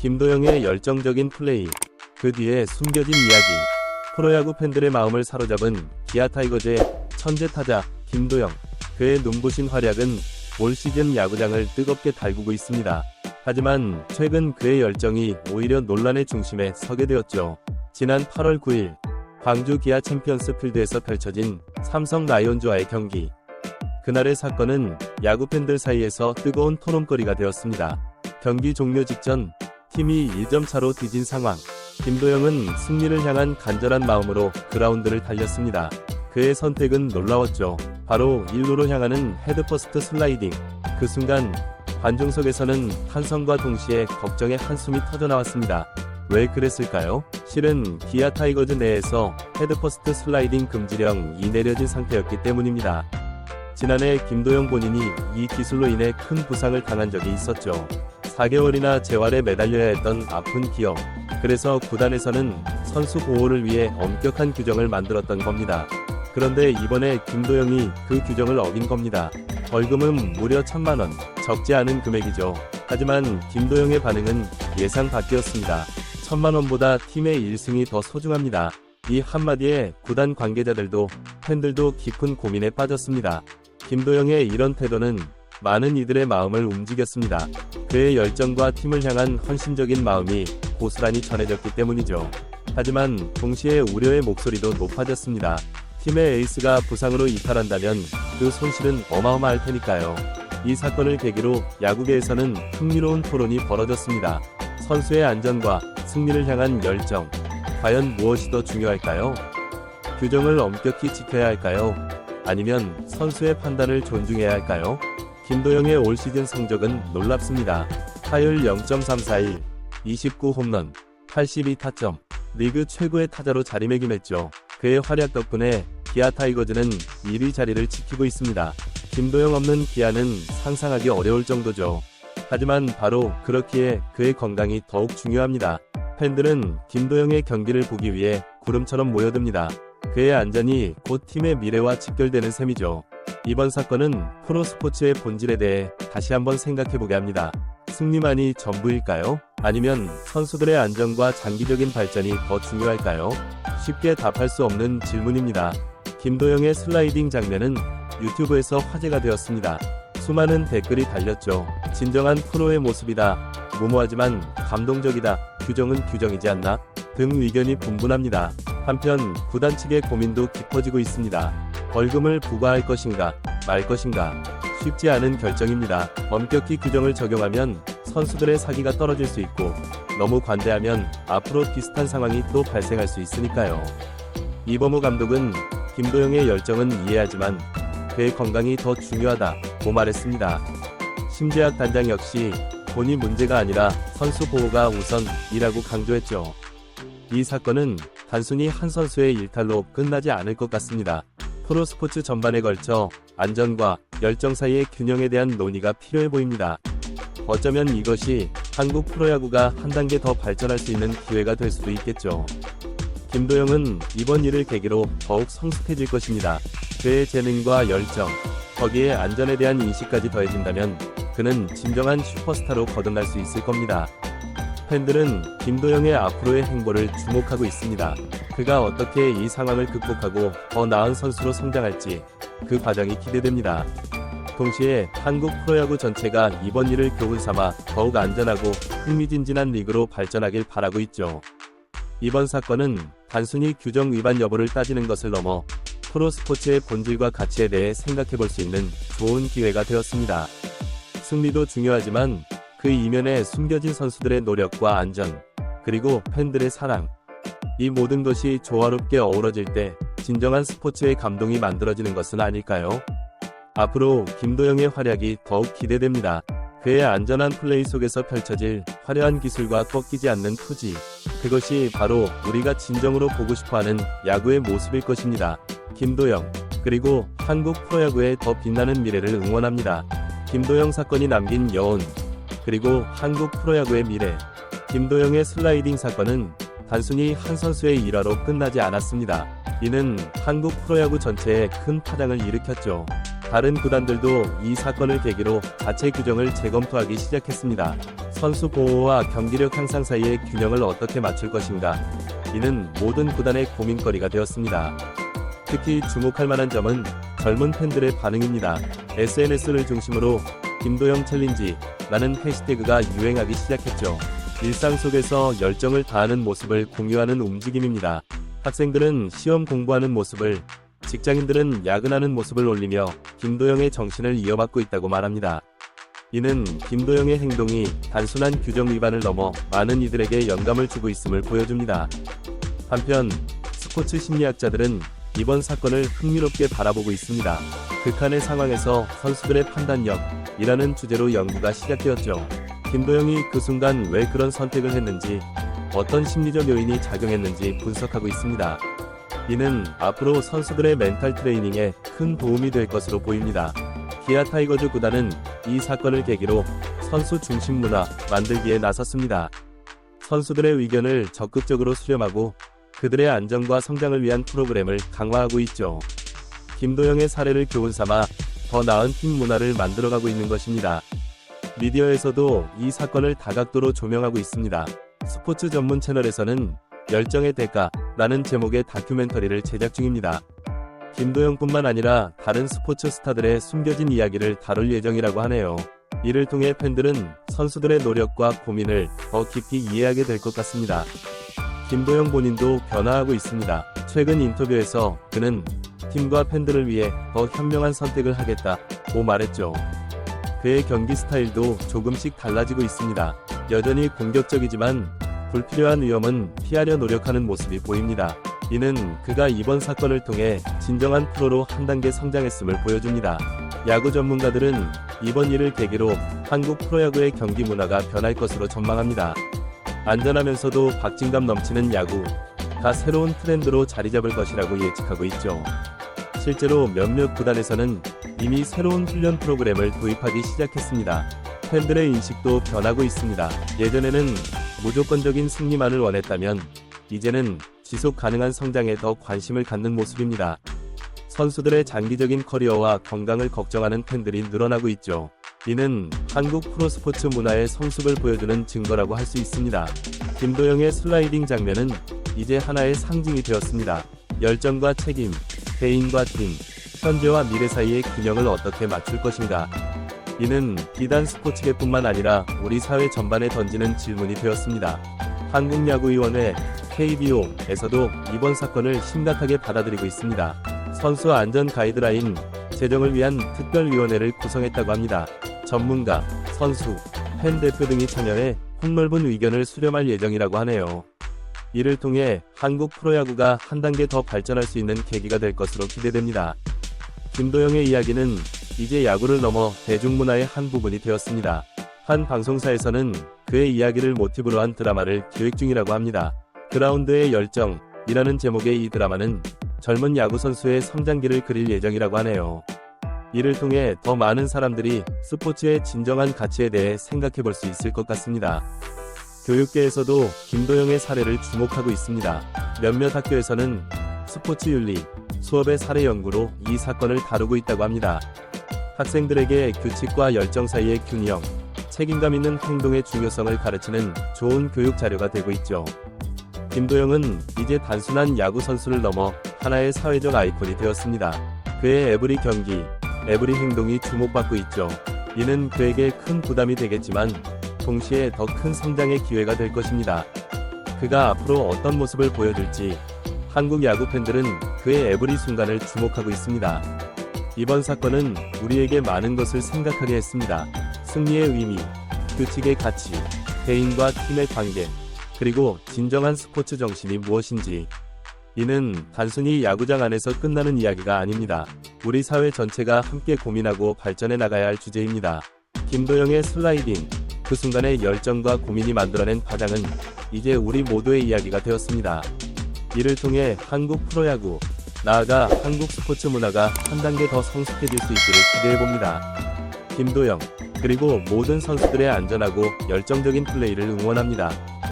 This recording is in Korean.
김도영의 열정적인 플레이, 그 뒤에 숨겨진 이야기. 프로야구 팬들의 마음을 사로잡은 기아 타이거즈의 천재 타자 김도영. 그의 눈부신 활약은 올 시즌 야구장을 뜨겁게 달구고 있습니다. 하지만 최근 그의 열정이 오히려 논란의 중심에 서게 되었죠. 지난 8월 9일 광주 기아 챔피언스 필드에서 펼쳐진 삼성 라이온즈와의 경기. 그날의 사건은 야구 팬들 사이에서 뜨거운 토론거리가 되었습니다. 경기 종료 직전 팀이 1점 차로 뒤진 상황. 김도영은 승리를 향한 간절한 마음으로 그라운드를 달렸습니다. 그의 선택은 놀라웠죠. 바로 1루로 향하는 헤드퍼스트 슬라이딩. 그 순간 관중석에서는 환성과 동시에 걱정의 한숨이 터져나왔습니다. 왜 그랬을까요? 실은 기아 타이거즈 내에서 헤드퍼스트 슬라이딩 금지령이 내려진 상태였기 때문입니다. 지난해 김도영 본인이 이 기술로 인해 큰 부상을 당한 적이 있었죠. 4개월이나 재활에 매달려야 했던 아픈 기억. 그래서 구단에서는 선수 보호를 위해 엄격한 규정을 만들었던 겁니다. 그런데 이번에 김도영이 그 규정을 어긴 겁니다. 벌금은 무려 1,000만 원, 적지 않은 금액이죠. 하지만 김도영의 반응은 예상 밖이었습니다. 1,000만 원보다 팀의 1승이 더 소중합니다. 이 한마디에 구단 관계자들도 팬들도 깊은 고민에 빠졌습니다. 김도영의 이런 태도는 많은 이들의 마음을 움직였습니다. 그의 열정과 팀을 향한 헌신적인 마음이 고스란히 전해졌기 때문이죠. 하지만 동시에 우려의 목소리도 높아졌습니다. 팀의 에이스가 부상으로 이탈한다면 그 손실은 어마어마할 테니까요. 이 사건을 계기로 야구계에서는 흥미로운 토론이 벌어졌습니다. 선수의 안전과 승리를 향한 열정. 과연 무엇이 더 중요할까요? 규정을 엄격히 지켜야 할까요? 아니면 선수의 판단을 존중해야 할까요? 김도영의 올 시즌 성적은 놀랍습니다. 타율 0.341, 29홈런, 82타점, 리그 최고의 타자로 자리매김했죠. 그의 활약 덕분에 기아 타이거즈는 1위 자리를 지키고 있습니다. 김도영 없는 기아는 상상하기 어려울 정도죠. 하지만 바로 그렇기에 그의 건강이 더욱 중요합니다. 팬들은 김도영의 경기를 보기 위해 구름처럼 모여듭니다. 그의 안전이 곧 팀의 미래와 직결되는 셈이죠. 이번 사건은 프로스포츠의 본질에 대해 다시 한번 생각해보게 합니다. 승리만이 전부일까요? 아니면 선수들의 안전과 장기적인 발전이 더 중요할까요? 쉽게 답할 수 없는 질문입니다. 김도영의 슬라이딩 장면은 유튜브에서 화제가 되었습니다. 수많은 댓글이 달렸죠. 진정한 프로의 모습이다. 무모하지만 감동적이다. 규정은 규정이지 않나? 등 의견이 분분합니다. 한편 구단 측의 고민도 깊어지고 있습니다. 벌금을 부과할 것인가 말 것인가. 쉽지 않은 결정입니다. 엄격히 규정을 적용하면 선수들의 사기가 떨어질 수 있고 너무 관대하면 앞으로 비슷한 상황이 또 발생할 수 있으니까요. 이범우 감독은 김도영의 열정은 이해하지만 그의 건강이 더 중요하다고 말했습니다. 심재학 단장 역시 본인 문제가 아니라 선수 보호가 우선이라고 강조했죠. 이 사건은 단순히 한 선수의 일탈로 끝나지 않을 것 같습니다. 프로스포츠 전반에 걸쳐 안전과 열정 사이의 균형에 대한 논의가 필요해 보입니다. 어쩌면 이것이 한국 프로야구가 한 단계 더 발전할 수 있는 기회가 될 수도 있겠죠. 김도영은 이번 일을 계기로 더욱 성숙해질 것입니다. 그의 재능과 열정, 거기에 안전에 대한 인식까지 더해진다면 그는 진정한 슈퍼스타로 거듭날 수 있을 겁니다. 팬들은 김도영의 앞으로의 행보를 주목하고 있습니다. 그가 어떻게 이 상황을 극복하고 더 나은 선수로 성장할지 그 과정이 기대됩니다. 동시에 한국 프로야구 전체가 이번 일을 교훈 삼아 더욱 안전하고 흥미진진한 리그로 발전하길 바라고 있죠. 이번 사건은 단순히 규정 위반 여부를 따지는 것을 넘어 프로스포츠의 본질과 가치에 대해 생각해볼 수 있는 좋은 기회가 되었습니다. 승리도 중요하지만 그 이면에 숨겨진 선수들의 노력과 안전, 그리고 팬들의 사랑. 이 모든 것이 조화롭게 어우러질 때 진정한 스포츠의 감동이 만들어지는 것은 아닐까요? 앞으로 김도영의 활약이 더욱 기대됩니다. 그의 안전한 플레이 속에서 펼쳐질 화려한 기술과 꺾이지 않는 투지. 그것이 바로 우리가 진정으로 보고 싶어하는 야구의 모습일 것입니다. 김도영, 그리고 한국 프로야구의 더 빛나는 미래를 응원합니다. 김도영 사건이 남긴 여운, 그리고 한국 프로야구의 미래. 김도영의 슬라이딩 사건은 단순히 한 선수의 일화로 끝나지 않았습니다. 이는 한국 프로야구 전체에 큰 파장을 일으켰죠. 다른 구단들도 이 사건을 계기로 자체 규정을 재검토하기 시작했습니다. 선수 보호와 경기력 향상 사이의 균형을 어떻게 맞출 것인가? 이는 모든 구단의 고민거리가 되었습니다. 특히 주목할 만한 점은 젊은 팬들의 반응입니다. SNS를 중심으로 김도영 챌린지라는 해시태그가 유행하기 시작했죠. 일상 속에서 열정을 다하는 모습을 공유하는 움직임입니다. 학생들은 시험 공부하는 모습을, 직장인들은 야근하는 모습을 올리며 김도영의 정신을 이어받고 있다고 말합니다. 이는 김도영의 행동이 단순한 규정 위반을 넘어 많은 이들에게 영감을 주고 있음을 보여줍니다. 한편 스포츠 심리학자들은 이번 사건을 흥미롭게 바라보고 있습니다. 극한의 상황에서 선수들의 판단력이라는 주제로 연구가 시작되었죠. 김도영이 그 순간 왜 그런 선택을 했는지, 어떤 심리적 요인이 작용했는지 분석하고 있습니다. 이는 앞으로 선수들의 멘탈 트레이닝에 큰 도움이 될 것으로 보입니다. 기아 타이거즈 구단은 이 사건을 계기로 선수 중심 문화 만들기에 나섰습니다. 선수들의 의견을 적극적으로 수렴하고 그들의 안정과 성장을 위한 프로그램을 강화하고 있죠. 김도영의 사례를 교훈 삼아 더 나은 팀 문화를 만들어가고 있는 것입니다. 미디어에서도 이 사건을 다각도로 조명하고 있습니다. 스포츠 전문 채널에서는 열정의 대가라는 제목의 다큐멘터리를 제작 중입니다. 김도영뿐만 아니라 다른 스포츠 스타들의 숨겨진 이야기를 다룰 예정이라고 하네요. 이를 통해 팬들은 선수들의 노력과 고민을 더 깊이 이해하게 될 것 같습니다. 김도영 본인도 변화하고 있습니다. 최근 인터뷰에서 그는 팀과 팬들을 위해 더 현명한 선택을 하겠다고 말했죠. 그의 경기 스타일도 조금씩 달라지고 있습니다. 여전히 공격적이지만 불필요한 위험은 피하려 노력하는 모습이 보입니다. 이는 그가 이번 사건을 통해 진정한 프로로 한 단계 성장했음을 보여줍니다. 야구 전문가들은 이번 일을 계기로 한국 프로야구의 경기 문화가 변할 것으로 전망합니다. 안전하면서도 박진감 넘치는 야구가 새로운 트렌드로 자리 잡을 것이라고 예측하고 있죠. 실제로 몇몇 구단에서는 이미 새로운 훈련 프로그램을 도입하기 시작했습니다. 팬들의 인식도 변하고 있습니다. 예전에는 무조건적인 승리만을 원했다면 이제는 지속 가능한 성장에 더 관심을 갖는 모습입니다. 선수들의 장기적인 커리어와 건강을 걱정하는 팬들이 늘어나고 있죠. 이는 한국 프로스포츠 문화의 성숙을 보여주는 증거라고 할 수 있습니다. 김도영의 슬라이딩 장면은 이제 하나의 상징이 되었습니다. 열정과 책임, 개인과 팀, 현재와 미래 사이의 균형을 어떻게 맞출 것인가? 이는 비단 스포츠계뿐만 아니라 우리 사회 전반에 던지는 질문이 되었습니다. 한국야구위원회 KBO에서도 이번 사건을 심각하게 받아들이고 있습니다. 선수 안전 가이드라인 제정을 위한 특별위원회를 구성했다고 합니다. 전문가, 선수, 팬 대표 등이 참여해 폭넓은 의견을 수렴할 예정이라고 하네요. 이를 통해 한국 프로야구가 한 단계 더 발전할 수 있는 계기가 될 것으로 기대됩니다. 김도영의 이야기는 이제 야구를 넘어 대중문화의 한 부분이 되었습니다. 한 방송사에서는 그의 이야기를 모티브로 한 드라마를 기획 중이라고 합니다. 그라운드의 열정이라는 제목의 이 드라마는 젊은 야구 선수의 성장기를 그릴 예정이라고 하네요. 이를 통해 더 많은 사람들이 스포츠의 진정한 가치에 대해 생각해 볼 수 있을 것 같습니다. 교육계에서도 김도영의 사례를 주목하고 있습니다. 몇몇 학교에서는 스포츠 윤리 수업의 사례 연구로 이 사건을 다루고 있다고 합니다. 학생들에게 규칙과 열정 사이의 균형, 책임감 있는 행동의 중요성을 가르치는 좋은 교육 자료가 되고 있죠. 김도영은 이제 단순한 야구 선수를 넘어 하나의 사회적 아이콘이 되었습니다. 그의 에브리 경기, 에브리 행동이 주목받고 있죠. 이는 그에게 큰 부담이 되겠지만 동시에 더 큰 성장의 기회가 될 것입니다. 그가 앞으로 어떤 모습을 보여줄지 한국 야구 팬들은 그의 에브리 순간을 주목하고 있습니다. 이번 사건은 우리에게 많은 것을 생각하게 했습니다. 승리의 의미, 규칙의 가치, 개인과 팀의 관계, 그리고 진정한 스포츠 정신이 무엇인지. 이는 단순히 야구장 안에서 끝나는 이야기가 아닙니다. 우리 사회 전체가 함께 고민하고 발전해 나가야 할 주제입니다. 김도영의 슬라이딩, 그 순간의 열정과 고민이 만들어낸 파장은 이제 우리 모두의 이야기가 되었습니다. 이를 통해 한국 프로야구, 나아가 한국 스포츠 문화가 한 단계 더 성숙해질 수 있기를 기대해봅니다. 김도영, 그리고 모든 선수들의 안전하고 열정적인 플레이를 응원합니다.